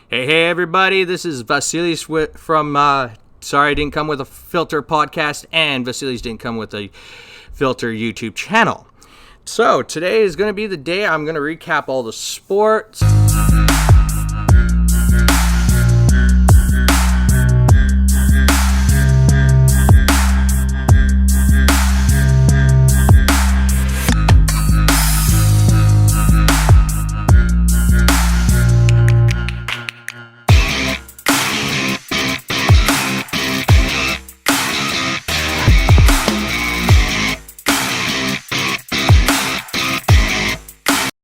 Hey, everybody, this is Vasilis from Sorry I Didn't Come With a Filter podcast, and Vasilis Didn't Come With a Filter YouTube channel. So, today is going to be the day I'm going to recap all the sports.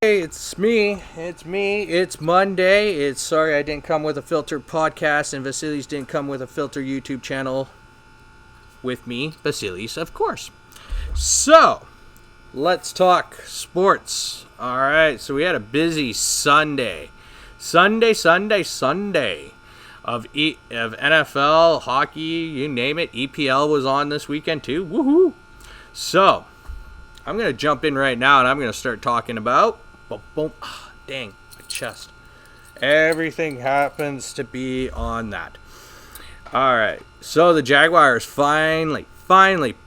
Hey, it's me, it's Monday, it's Sorry I Didn't Come With a Filter podcast, and Vasilis Didn't Come With a Filter YouTube channel with me, Vasilis, of course. So, let's talk sports. Alright, so we had a busy Sunday of NFL, hockey, you name it. EPL was on this weekend too, woohoo! So, I'm going to jump in right now and I'm going to start talking about dang, my chest. Everything happens to be on that. Alright, so the Jaguars finally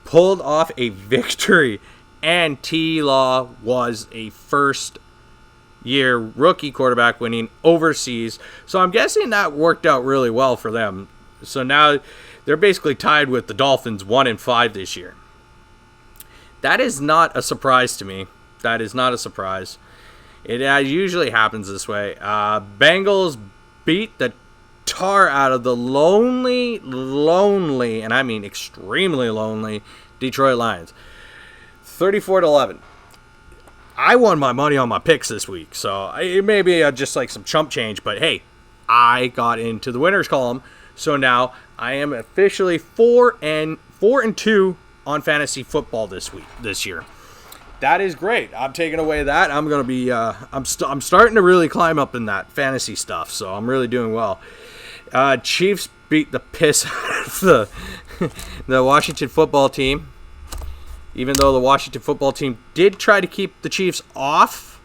pulled off a victory, and T-Law was a first-year rookie quarterback winning overseas. So I'm guessing that worked out really well for them. So now they're basically tied with the Dolphins 1-5 this year. That is not a surprise to me. That is not a surprise. It usually happens this way. Bengals beat the tar out of the lonely, and I mean extremely lonely, Detroit Lions. 34-11. I won my money on my picks this week, so it may be just like some chump change, but hey, I got into the winners column, so now I am officially 4-2 on fantasy football this year. That is great. I'm taking away that. I'm going to be I'm starting to really climb up in that fantasy stuff, so I'm really doing well. Chiefs beat the piss out of the Washington football team, even though the Washington football team did try to keep the Chiefs off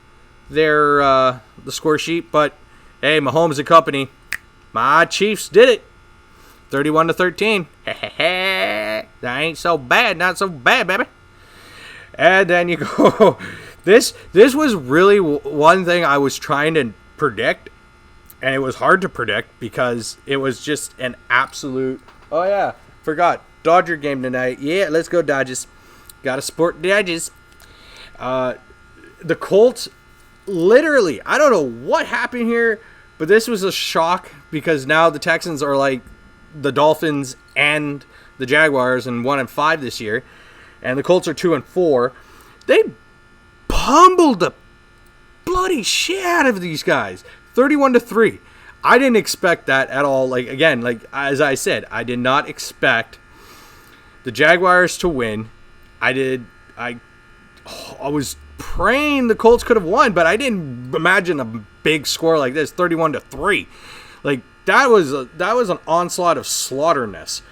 their the score sheet, but hey, Mahomes and company, my Chiefs did it. 31-13. That ain't so bad. Not so bad, baby. And then you go. This was really one thing I was trying to predict, and it was hard to predict because it was just an absolute. Oh yeah, forgot Dodger game tonight. Yeah, let's go Dodgers. Got to support Dodgers. The Colts, literally, I don't know what happened here, but this was a shock because now the Texans are like the Dolphins and the Jaguars and 1-5 this year, and the Colts are 2-4. They pummeled the bloody shit out of these guys, 31-3. I didn't expect that at all. Like again, like as I said, I did not expect the Jaguars to win. I was praying the Colts could have won, but I didn't imagine a big score like this, 31-3. Like that was an onslaught of slaughterness.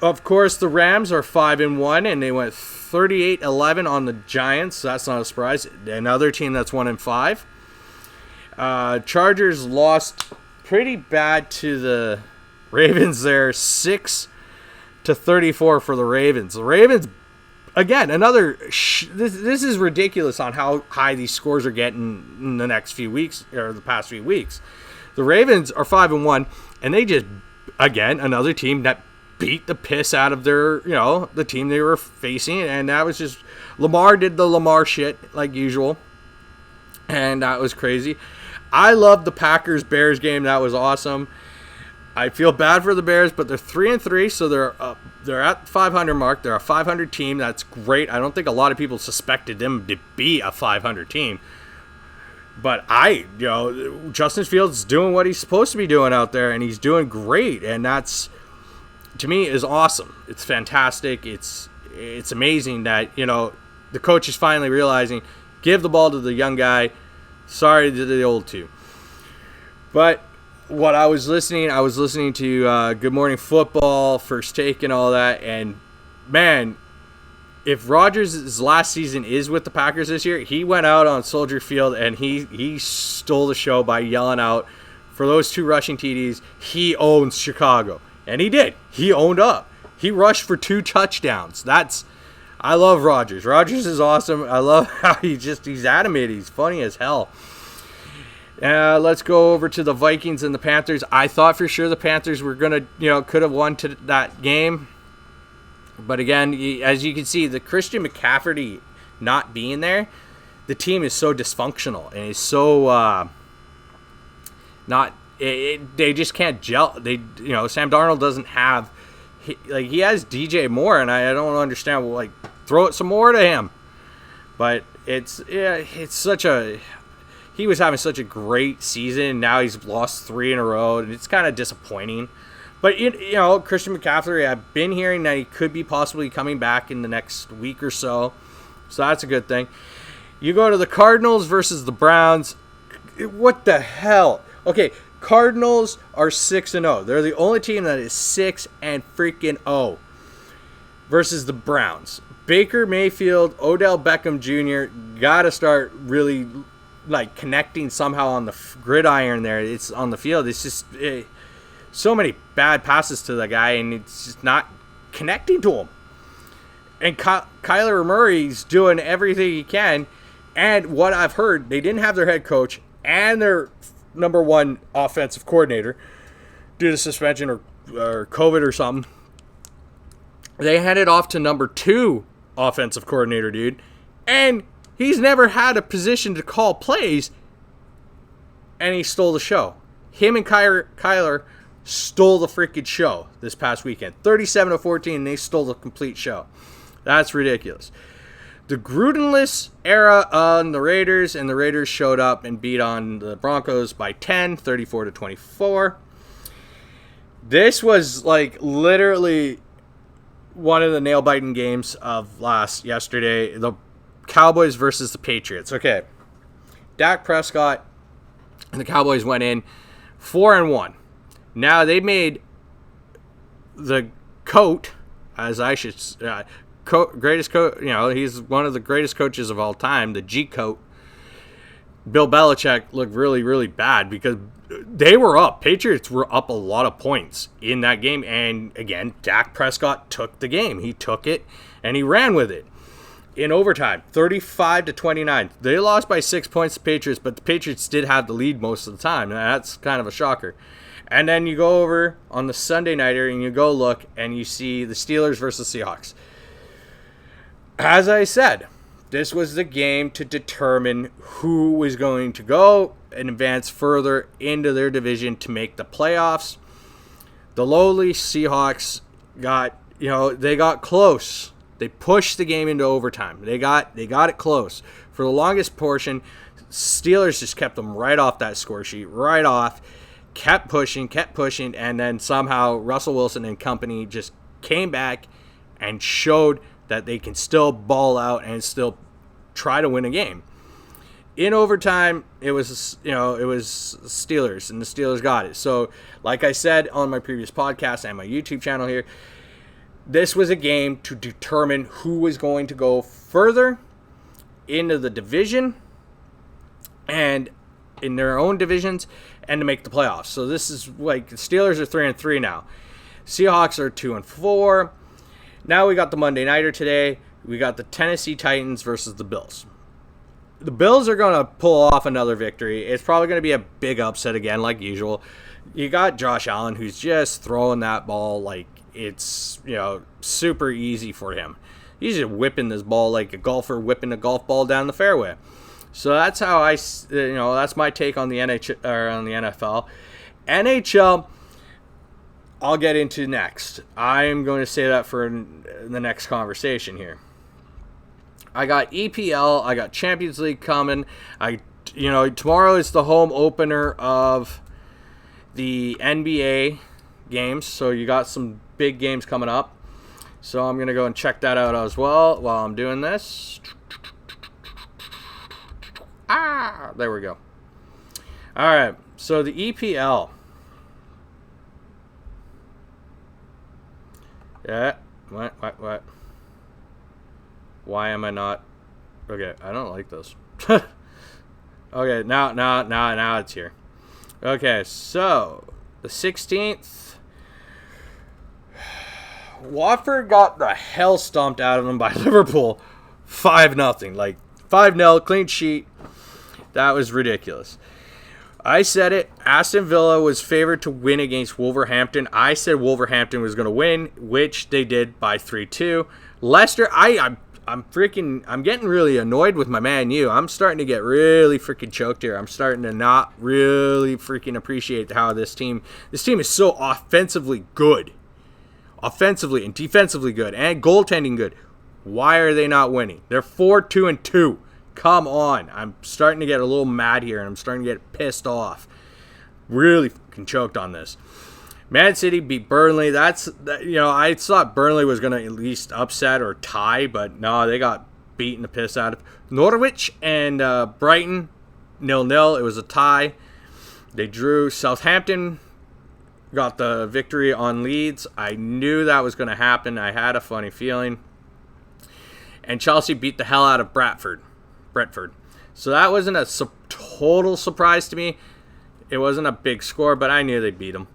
Of course, the Rams are 5-1, and they went 38-11 on the Giants. So that's not a surprise. Another team that's 1-5. Chargers lost pretty bad to the Ravens there, 6-34 for the Ravens. The Ravens, again, another. This is ridiculous on how high these scores are getting in the next few weeks or the past few weeks. The Ravens are 5-1, and they just, again, another team that beat the piss out of their, the team they were facing, and that was just, Lamar did the Lamar shit like usual, and that was crazy. I loved the Packers-Bears game. That was awesome. I feel bad for the Bears, but they're 3-3, so they're at the 500 mark. They're a 500 team. That's great. I don't think a lot of people suspected them to be a 500 team. But Justin Fields is doing what he's supposed to be doing out there, and he's doing great. And that's, to me, is awesome. It's fantastic. It's amazing that, the coach is finally realizing, give the ball to the young guy. Sorry to the old two. But what I was listening to Good Morning Football, First Take, and all that, and man, if Rodgers' last season is with the Packers this year, he went out on Soldier Field and he stole the show by yelling out for those 2 rushing TDs, he owns Chicago. And he did. He owned up. He rushed for 2 touchdowns. I love Rodgers. Rodgers is awesome. I love how he's animated. He's funny as hell. Let's go over to the Vikings and the Panthers. I thought for sure the Panthers were going to, could have won that game. But again, as you can see, the Christian McCaffrey not being there, the team is so dysfunctional and is so they just can't gel. Sam Darnold doesn't have, he has DJ Moore, and I don't understand, throw it some more to him. But he was having such a great season, and now he's lost 3 in a row, and it's kind of disappointing. But, Christian McCaffrey, I've been hearing that he could be possibly coming back in the next week or so. So that's a good thing. You go to the Cardinals versus the Browns. What the hell? Okay, Cardinals are 6-0. They're the only team that is 6-0 versus the Browns. Baker Mayfield, Odell Beckham Jr. got to start really connecting somehow on the gridiron there. It's on the field. It's just so many bad passes to the guy, and it's just not connecting to him. And Kyler Murray's doing everything he can. And what I've heard, they didn't have their head coach and their number 1 offensive coordinator due to suspension or COVID or something. They handed off to number 2 offensive coordinator, dude. And he's never had a position to call plays, and he stole the show. Him and Kyler stole the freaking show this past weekend. 37-14, and they stole the complete show. That's ridiculous. The Grudenless era on the Raiders, and the Raiders showed up and beat on the Broncos by 10, 34-24. This was literally one of the nail-biting games of yesterday. The Cowboys versus the Patriots. Okay. Dak Prescott and the Cowboys went in 4-1. Now they made the GOAT, as I should greatest coach, he's one of the greatest coaches of all time, the G-Coat, Bill Belichick, looked really, really bad because they were up. Patriots were up a lot of points in that game. And again, Dak Prescott took the game. He took it and he ran with it. In overtime, 35-29. They lost by 6 points to the Patriots, but the Patriots did have the lead most of the time. That's kind of a shocker. And then you go over on the Sunday nighter and you go look and you see the Steelers versus Seahawks. As I said, this was the game to determine who was going to go and advance further into their division to make the playoffs. The lowly Seahawks they got close. They pushed the game into overtime. They got it close. For the longest portion, Steelers just kept them right off that score sheet, right off, kept pushing, and then somehow Russell Wilson and company just came back and showed that they can still ball out and still try to win a game. In overtime, it was Steelers, and the Steelers got it. So, like I said on my previous podcast and my YouTube channel here, this was a game to determine who was going to go further into the division and in their own divisions and to make the playoffs. So this is the Steelers are 3-3 now. Seahawks are 2-4. Now we got the Monday Nighter today. We got the Tennessee Titans versus the Bills. The Bills are going to pull off another victory. It's probably going to be a big upset again, like usual. You got Josh Allen, who's just throwing that ball like it's, super easy for him. He's just whipping this ball like a golfer whipping a golf ball down the fairway. So that's how that's my take on the NHL or on the NFL. NHL, I'll get into next. I am going to say that for the next conversation here. I got EPL, I got Champions League coming. Tomorrow is the home opener of the NBA games, so you got some big games coming up. So I'm going to go and check that out as well while I'm doing this. There we go. All right, so the EPL. Yeah, what? Why am I not? Okay, I don't like this. Okay, now it's here. Okay, so the 16th, Watford got the hell stomped out of them by Liverpool, 5-0, like 5-0 clean sheet. That was ridiculous. I said it. Aston Villa was favored to win against Wolverhampton. I said Wolverhampton was going to win, which they did by 3-2. Leicester, I'm getting really annoyed with my Man U. I'm starting to get really freaking choked here. I'm starting to not really freaking appreciate how this team is so offensively good. Offensively and defensively good and goaltending good. Why are they not winning? They're 4-2-2. Come on. I'm starting to get a little mad here and I'm starting to get pissed off. Really fucking choked on this. Man City beat Burnley. I thought Burnley was going to at least upset or tie, but no, they got beaten the piss out of. Norwich and Brighton, 0-0. It was a tie. They drew. Southampton got the victory on Leeds. I knew that was going to happen. I had a funny feeling. And Chelsea beat the hell out of Brentford. So that wasn't a total surprise to me. It wasn't a big score, but I knew they'd beat them.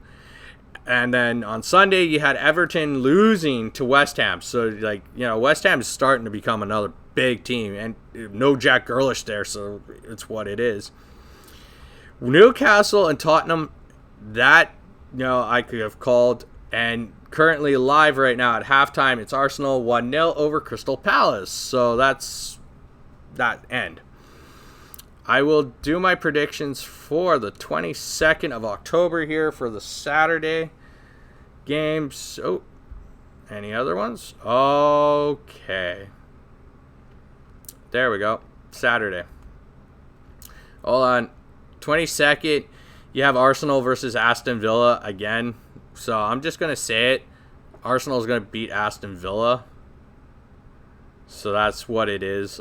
And then on Sunday, you had Everton losing to West Ham. So, West Ham is starting to become another big team. And no Jack Grealish there, so it's what it is. Newcastle and Tottenham, that, I could have called. And currently live right now at halftime, it's Arsenal 1-0 over Crystal Palace. So that's that end. I will do my predictions for the 22nd of October here for the Saturday games. Oh, any other ones? Okay. There we go. Saturday. Hold on. 22nd, you have Arsenal versus Aston Villa again. So I'm just going to say it. Arsenal is going to beat Aston Villa. So that's what it is.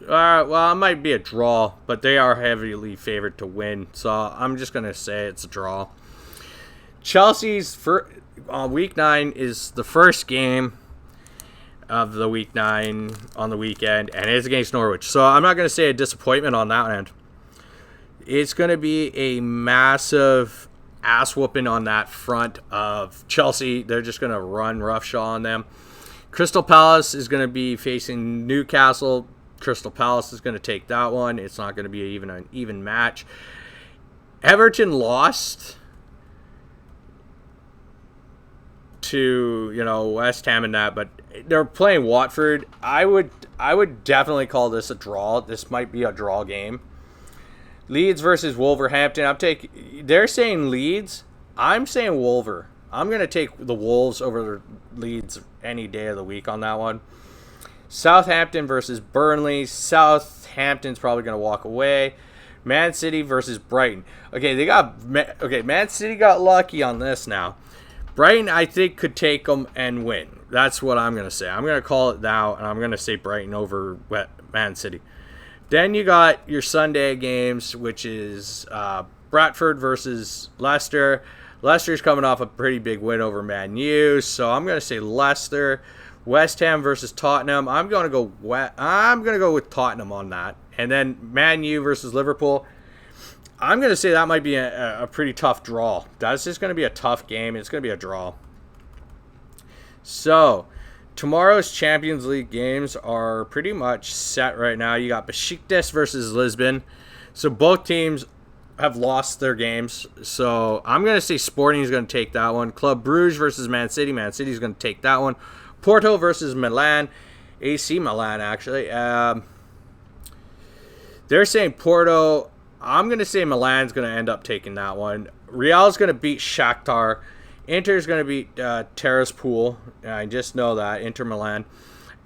Well, it might be a draw, but they are heavily favored to win. So I'm just going to say it's a draw. Chelsea's week 9 is the first game of the week 9 on the weekend, and it's against Norwich. So I'm not going to say a disappointment on that end. It's going to be a massive ass whooping on that front of Chelsea. They're just going to run roughshod on them. Crystal Palace is going to be facing Newcastle. Crystal Palace is going to take that one. It's not going to be even an even match. Everton lost to West Ham and that, but they're playing Watford. I would definitely call this a draw. This might be a draw game. Leeds versus Wolverhampton. They're saying Leeds. I'm saying Wolver. I'm going to take the Wolves over the Leeds any day of the week on that one. Southampton versus Burnley. Southampton's probably going to walk away. Man City versus Brighton. Man City got lucky on this now. Brighton, I think, could take them and win. That's what I'm going to say. I'm going to call it now, and I'm going to say Brighton over Man City. Then you got your Sunday games, which is Bradford versus Leicester. Leicester's coming off a pretty big win over Man U, so I'm going to say Leicester. West Ham versus Tottenham. I'm going to go with Tottenham on that. And then Man U versus Liverpool. I'm going to say that might be a pretty tough draw. That's just going to be a tough game. It's going to be a draw. So, tomorrow's Champions League games are pretty much set right now. You got Besiktas versus Lisbon. So, both teams have lost their games. So, I'm going to say Sporting is going to take that one. Club Brugge versus Man City. Man City is going to take that one. Porto versus Milan. AC Milan, actually. They're saying Porto. I'm going to say Milan's going to end up taking that one. Real's going to beat Shakhtar. Inter's going to beat Tiraspol. I just know that. Inter Milan.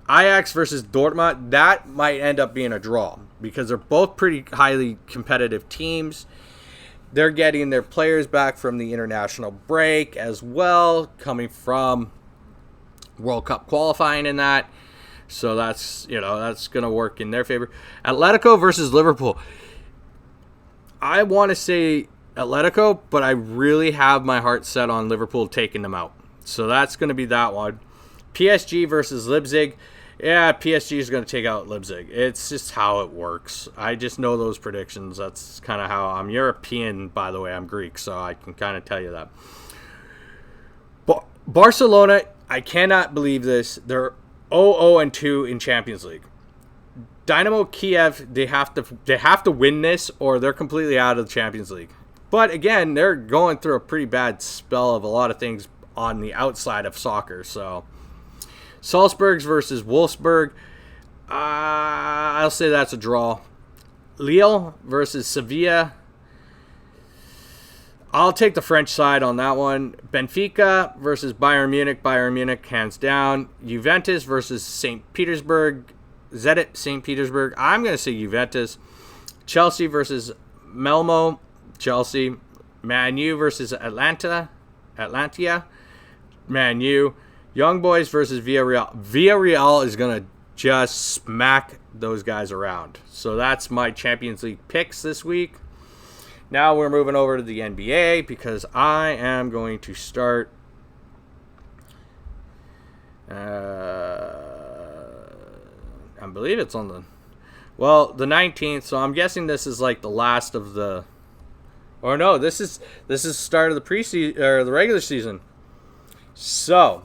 Ajax versus Dortmund. That might end up being a draw because they're both pretty highly competitive teams. They're getting their players back from the international break as well, coming from World Cup qualifying in that. So that's going to work in their favor. Atletico versus Liverpool. I want to say Atletico, but I really have my heart set on Liverpool taking them out. So that's going to be that one. PSG versus Leipzig. Yeah, PSG is going to take out Leipzig. It's just how it works. I just know those predictions. That's kind of how I'm European, by the way. I'm Greek, so I can kind of tell you that. But Barcelona, I cannot believe this. They're 0-2 in Champions League. Dynamo Kiev, they have to win this, or they're completely out of the Champions League. But again, they're going through a pretty bad spell of a lot of things on the outside of soccer. So Salzburg's versus Wolfsburg, I'll say that's a draw. Lille versus Sevilla, I'll take the French side on that one. Benfica versus Bayern Munich, hands down. Juventus versus St. Petersburg, Zenit St. Petersburg, I'm going to say Juventus. Chelsea versus Malmo, Chelsea. Man U versus Atlantia, Man U. Young Boys versus Villarreal. Villarreal is going to just smack those guys around. So that's my Champions League picks this week. Now we're moving over to the NBA because I am going to start I believe it's on the 19th, so I'm guessing this is like the last of the, or no, this is start of the preseason or the regular season. So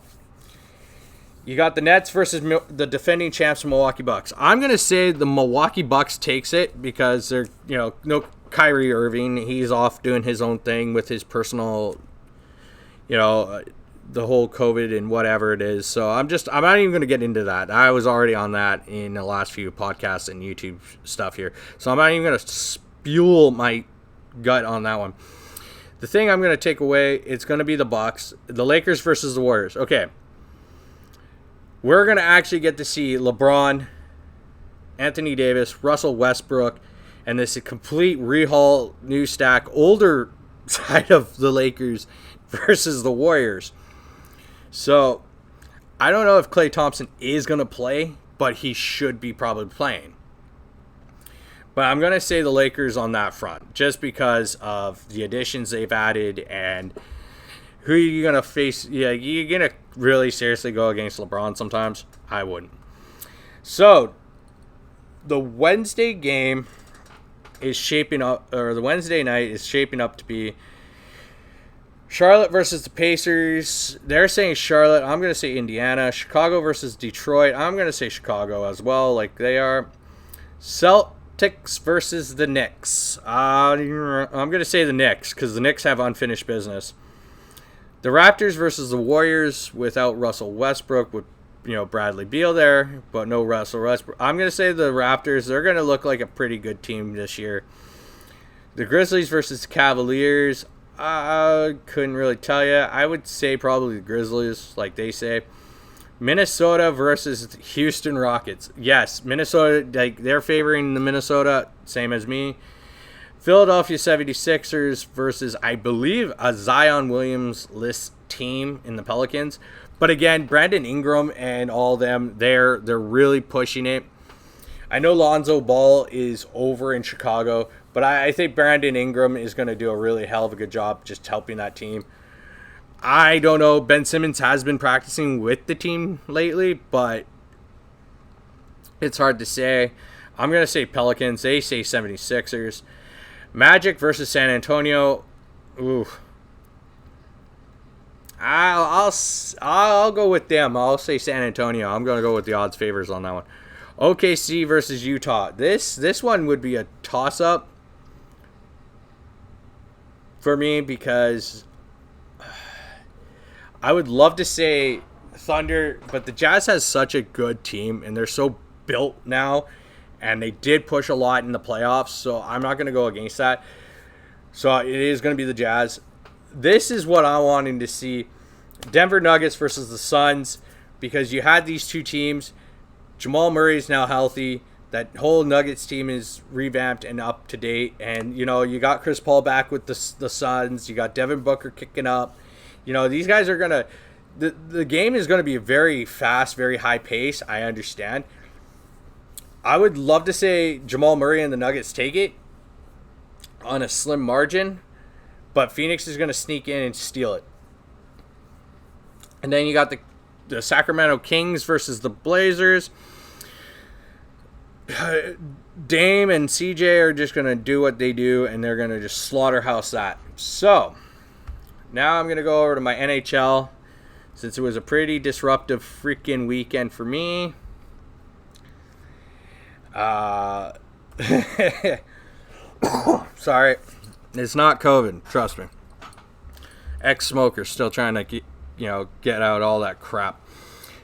you got the Nets versus the defending champs, Milwaukee Bucks. I'm gonna say the Milwaukee Bucks takes it because they're, no Kyrie Irving. He's off doing his own thing with his personal, the whole COVID and whatever it is. So I'm not even going to get into that. I was already on that in the last few podcasts and YouTube stuff here. So I'm not even going to spew my gut on that one. The thing I'm going to take away, it's going to be the Bucks, the Lakers versus the Warriors. Okay. We're going to actually get to see LeBron, Anthony Davis, Russell Westbrook, and this complete rehaul, new stack, older side of the Lakers versus the Warriors. So, I don't know if Klay Thompson is going to play, but he should be probably playing. But I'm going to say the Lakers on that front, just because of the additions they've added and who are you going to face. Yeah, you're going to really seriously go against LeBron sometimes? I wouldn't. So, the Wednesday game is shaping up, or the Wednesday night is shaping up to be Charlotte versus the Pacers. They're saying Charlotte. I'm going to say Indiana. Chicago versus Detroit. I'm going to say Chicago as well, like they are. Celtics versus the Knicks. I'm going to say the Knicks because the Knicks have unfinished business. The Raptors versus the Warriors without Russell Westbrook with Bradley Beal there, but no Russell Westbrook. I'm going to say the Raptors. They're going to look like a pretty good team this year. The Grizzlies versus the Cavaliers. I couldn't really tell you. I would say probably the Grizzlies, like they say. Minnesota versus Houston Rockets. Yes, Minnesota, they're favoring the Minnesota, same as me. Philadelphia 76ers versus, I believe, a Zion Williams-less team in the Pelicans. But again, Brandon Ingram and all them, they're really pushing it. I know Lonzo Ball is over in Chicago, but I think Brandon Ingram is going to do a really hell of a good job just helping that team. I don't know. Ben Simmons has been practicing with the team lately, but it's hard to say. I'm going to say Pelicans. They say 76ers. Magic versus San Antonio. Ooh. I'll go with them. I'll say San Antonio. I'm going to go with the odds favors on that one. OKC versus Utah. This one would be a toss-up for me because I would love to say Thunder, but the Jazz has such a good team and they're so built now, and they did push a lot in the playoffs, so I'm not going to go against that. So it is going to be the Jazz. This is what I'm wanting to see. Denver Nuggets versus the Suns, because you had these two teams. Jamal Murray is now healthy. That whole Nuggets team is revamped and up to date. And, you got Chris Paul back with the Suns. You got Devin Booker kicking up. These guys are going to... The game is going to be very fast, very high pace. I understand. I would love to say Jamal Murray and the Nuggets take it on a slim margin. But Phoenix is going to sneak in and steal it. And then you got the Sacramento Kings versus the Blazers. Dame and CJ are just going to do what they do, and they're going to just slaughterhouse that. So, now I'm going to go over to my NHL, since it was a pretty disruptive freaking weekend for me. Sorry. It's not COVID, trust me. Ex-smoker, still trying to get out all that crap.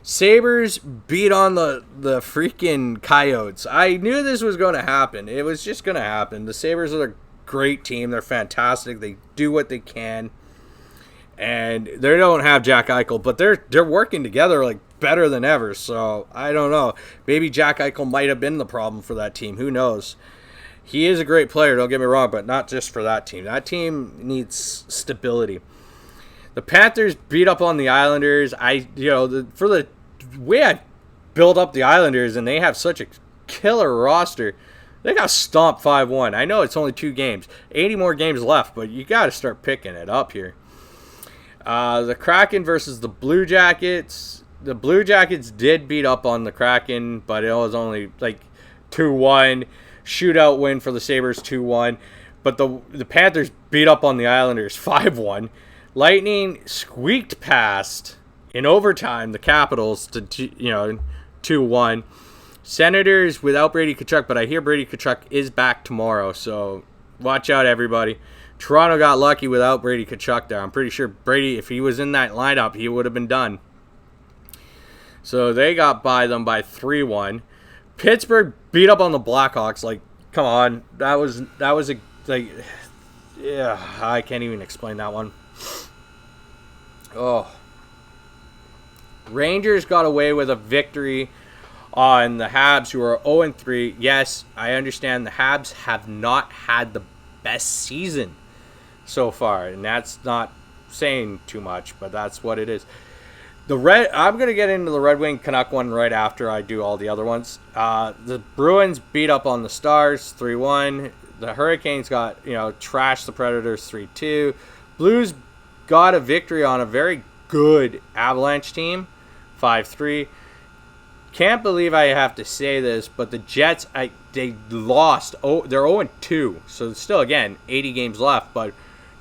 Sabres beat on the freaking Coyotes. I knew this was going to happen. It was just going to happen. The Sabres are a great team. They're fantastic. They do what they can. And they don't have Jack Eichel, but they're working together like better than ever. So, I don't know. Maybe Jack Eichel might have been the problem for that team. Who knows? He is a great player, don't get me wrong, but not just for that team. That team needs stability. The Panthers beat up on the Islanders. For the way I build up the Islanders, and they have such a killer roster, they got stomped 5-1. I know it's only 2 games, 80 more games left, but you got to start picking it up here. The Kraken versus the Blue Jackets. The Blue Jackets did beat up on the Kraken, but it was only like 2-1. Shootout win for the Sabres, 2-1. But the Panthers beat up on the Islanders, 5-1. Lightning squeaked past in overtime the Capitals to 2-1. Senators without Brady Tkachuk, but I hear Brady Tkachuk is back tomorrow, so watch out, everybody. Toronto got lucky without Brady Tkachuk there. I'm pretty sure Brady, if he was in that lineup, he would have been done. So they got by them by 3-1. Pittsburgh beat up on the Blackhawks. Like, come on, that was I can't even explain that one. Oh. Rangers got away with a victory on the Habs, who are 0-3. Yes, I understand the Habs have not had the best season so far, and that's not saying too much, but that's what it is. I'm going to get into the Red Wing Canuck one right after I do all the other ones. The Bruins beat up on the Stars 3-1. The Hurricanes got, trashed the Predators 3-2. Blues got a victory on a very good Avalanche team, 5-3. Can't believe I have to say this, but the Jets, they lost. Oh, they're 0-2, so still, again, 80 games left. But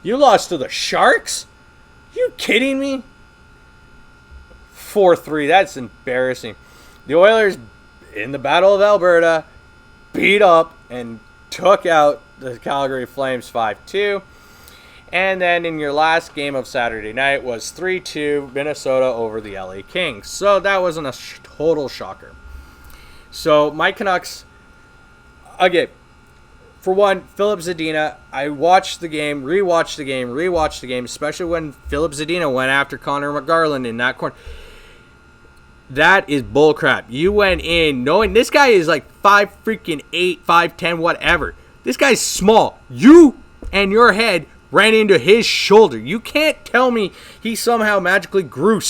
you lost to the Sharks? You kidding me? 4-3, that's embarrassing. The Oilers, in the Battle of Alberta, beat up and took out the Calgary Flames 5-2. And then in your last game of Saturday night was 3-2 Minnesota over the LA Kings. So that wasn't a total shocker. So my Canucks, again, for one, Philip Zadina, I watched the game, rewatched the game, especially when Philip Zadina went after Connor McGarland in that corner. That is bullcrap. You went in knowing this guy is like 5'8", 5'10", whatever. This guy's small. You and your head ran into his shoulder. You can't tell me he somehow magically grew,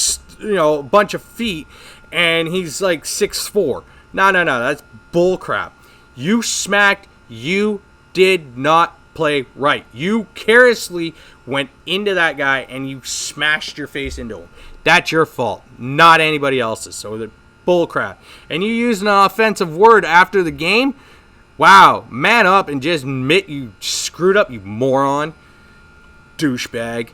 a bunch of feet and he's like 6'4". No, that's bullcrap. You smacked. You did not play right. You carelessly went into that guy and you smashed your face into him. That's your fault, not anybody else's. So the bullcrap. And you used an offensive word after the game. Wow, man up and just admit you screwed up, you moron. Douchebag.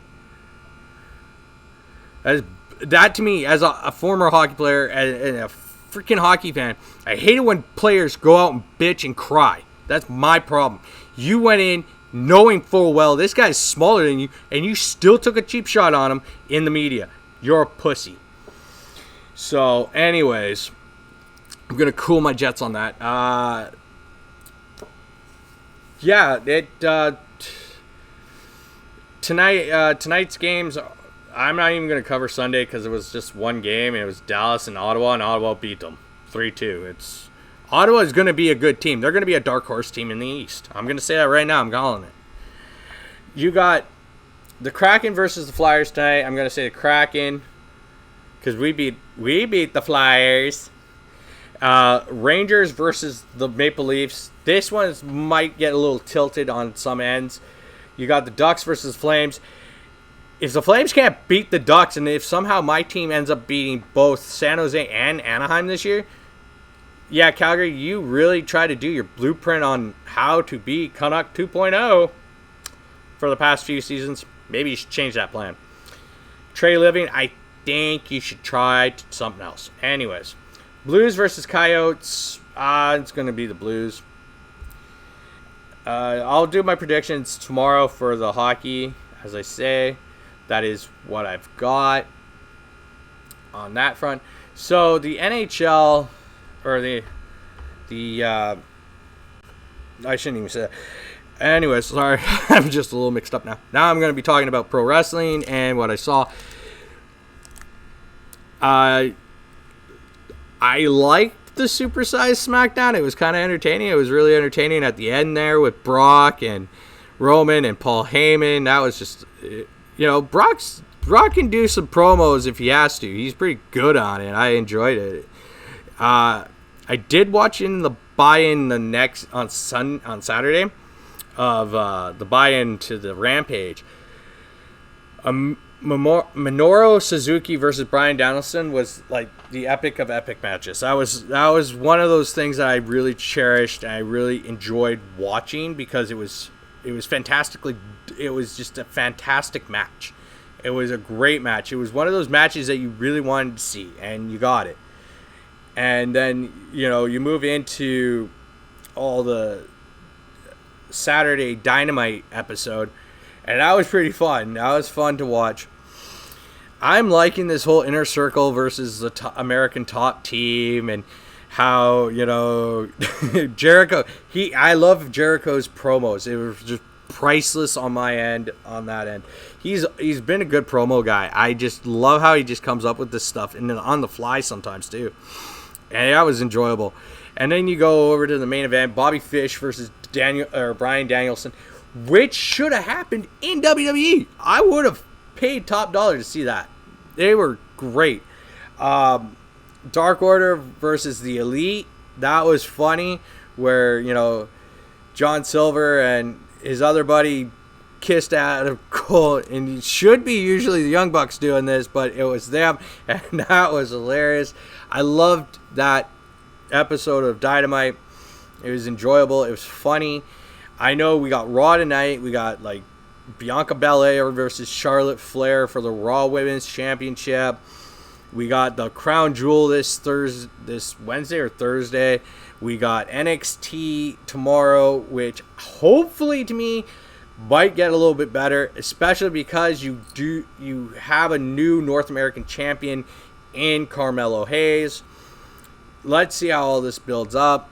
That to me, as a former hockey player and a freaking hockey fan, I hate it when players go out and bitch and cry. That's my problem. You went in knowing full well this guy's smaller than you, and you still took a cheap shot on him in the media. You're a pussy. So, anyways, I'm going to cool my jets on that. Tonight's games, I'm not even going to cover Sunday because it was just one game. It was Dallas and Ottawa beat them 3-2. Ottawa is going to be a good team. They're going to be a dark horse team in the East. I'm going to say that right now. I'm calling it. You got the Kraken versus the Flyers tonight. I'm going to say the Kraken because we beat the Flyers. Rangers versus the Maple Leafs. This one might get a little tilted on some ends. You got the Ducks versus Flames. if the Flames can't beat the Ducks, and if somehow my team ends up beating both San Jose and Anaheim this year, yeah, Calgary, you really try to do your blueprint on how to be Canuck 2.0 for the past few seasons. Maybe you should change that plan. Trey Living, I think you should try something else. Anyways, Blues versus Coyotes. It's going to be the Blues. I'll do my predictions tomorrow for the hockey, as I say. That is what I've got on that front. So the NHL, or the I shouldn't even say that. Anyways, sorry, I'm just a little mixed up now. Now I'm going to be talking about pro wrestling and what I saw. I liked the supersized SmackDown. It was kind of entertaining. It was really entertaining at the end there with Brock and Roman and Paul Heyman. That was just, Brock can do some promos if he has to. He's pretty good on it. I enjoyed it. I did watch in the buy-in on Saturday of the buy-in to the Rampage. Minoru Suzuki versus Bryan Danielson was like the epic of epic matches. That was one of those things that I really cherished and I really enjoyed watching because it was fantastically. It was just a fantastic match. It was a great match. It was one of those matches that you really wanted to see, and you got it. And then you move into all the Saturday Dynamite episode. And that was pretty fun. That was fun to watch. I'm liking this whole Inner Circle versus the American Top Team and how, Jericho. I love Jericho's promos. It was just priceless on my end, on that end. He's been a good promo guy. I just love how he just comes up with this stuff and then on the fly sometimes too. And that was enjoyable. And then you go over to the main event, Bobby Fish versus Bryan Danielson, which should have happened in WWE. I would have paid top dollar to see that. They were great. Dark Order versus the Elite. That was funny, where John Silver and his other buddy kissed out of goal, and it should be usually the Young Bucks doing this, but it was them, and that was hilarious. I loved that episode of Dynamite. It was enjoyable. It was funny. I know we got Raw tonight. We got like Bianca Belair versus Charlotte Flair for the Raw Women's Championship. We got the Crown Jewel this Wednesday or Thursday. We got NXT tomorrow, which hopefully to me might get a little bit better, especially because you have a new North American champion in Carmelo Hayes. Let's see how all this builds up.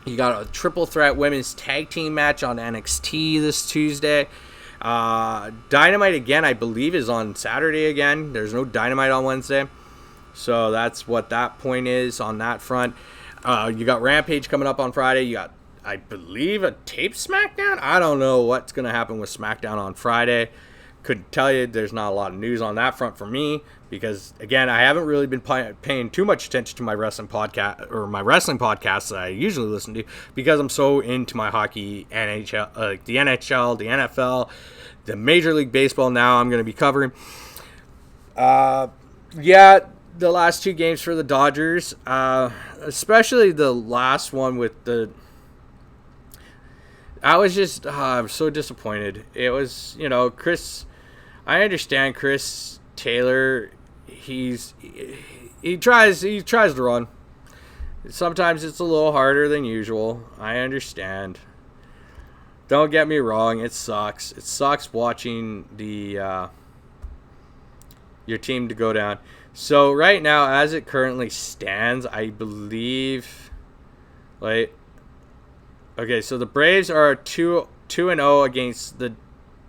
You got a triple threat women's tag team match on NXT this Tuesday. Dynamite again, I believe, is on Saturday again. There's no Dynamite on Wednesday. So that's what that point is on that front. You got Rampage coming up on Friday. You got, I believe, a taped SmackDown. I don't know what's going to happen with SmackDown on Friday. Couldn't tell you. There's not a lot of news on that front for me because, again, I haven't really been paying too much attention to my wrestling podcast or my wrestling podcasts that I usually listen to because I'm so into my hockey, NHL, like the NHL, the NFL, the Major League Baseball. Now I'm going to be covering. The last two games for the Dodgers, especially the last one with the. I was just I'm so disappointed. It was Chris. I understand Chris Taylor. He tries to run. Sometimes it's a little harder than usual. I understand. Don't get me wrong. It sucks. It sucks watching your team to go down. So right now, as it currently stands, I believe, okay, so the Braves are 2-0 against the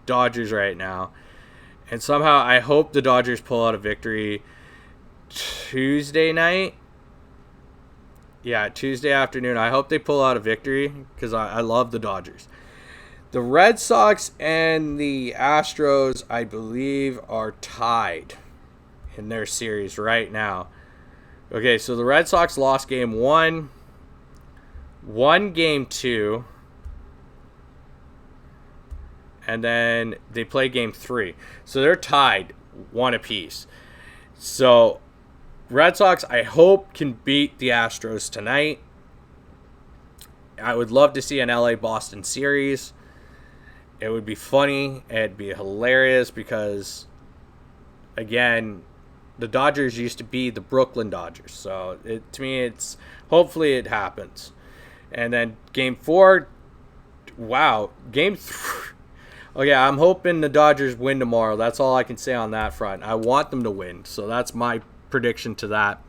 Dodgers right now, and somehow I hope the Dodgers pull out a victory Tuesday night. Yeah, Tuesday afternoon. I hope they pull out a victory because I love the Dodgers. The Red Sox and the Astros, I believe, are tied in their series right now. Okay, so the Red Sox lost game 1, won game 2, and then they play game 3. So they're tied 1 apiece. So Red Sox, I hope, can beat the Astros tonight. I would love to see an LA-Boston series. It would be funny. It'd be hilarious because, again, the Dodgers used to be the Brooklyn Dodgers. So, to me, it's hopefully it happens. And then Game 4, wow. Game 3. Oh, yeah, I'm hoping the Dodgers win tomorrow. That's all I can say on that front. I want them to win. So, that's my prediction to that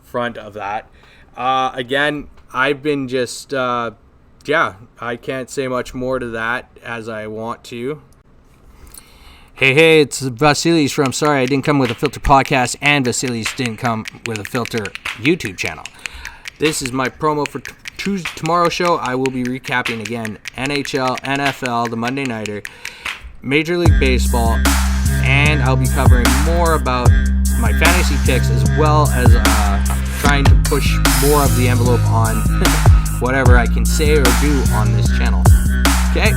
front of that. Again, I've been just, I can't say much more to that as I want to. Hey, it's Vasilis from Sorry I Didn't Come With a Filter podcast, and Vasilis Didn't Come With a Filter YouTube channel. This is my promo for tomorrow's show. I will be recapping again NHL, NFL, the Monday Nighter, Major League Baseball, and I'll be covering more about my fantasy picks as well as trying to push more of the envelope on whatever I can say or do on this channel. Okay?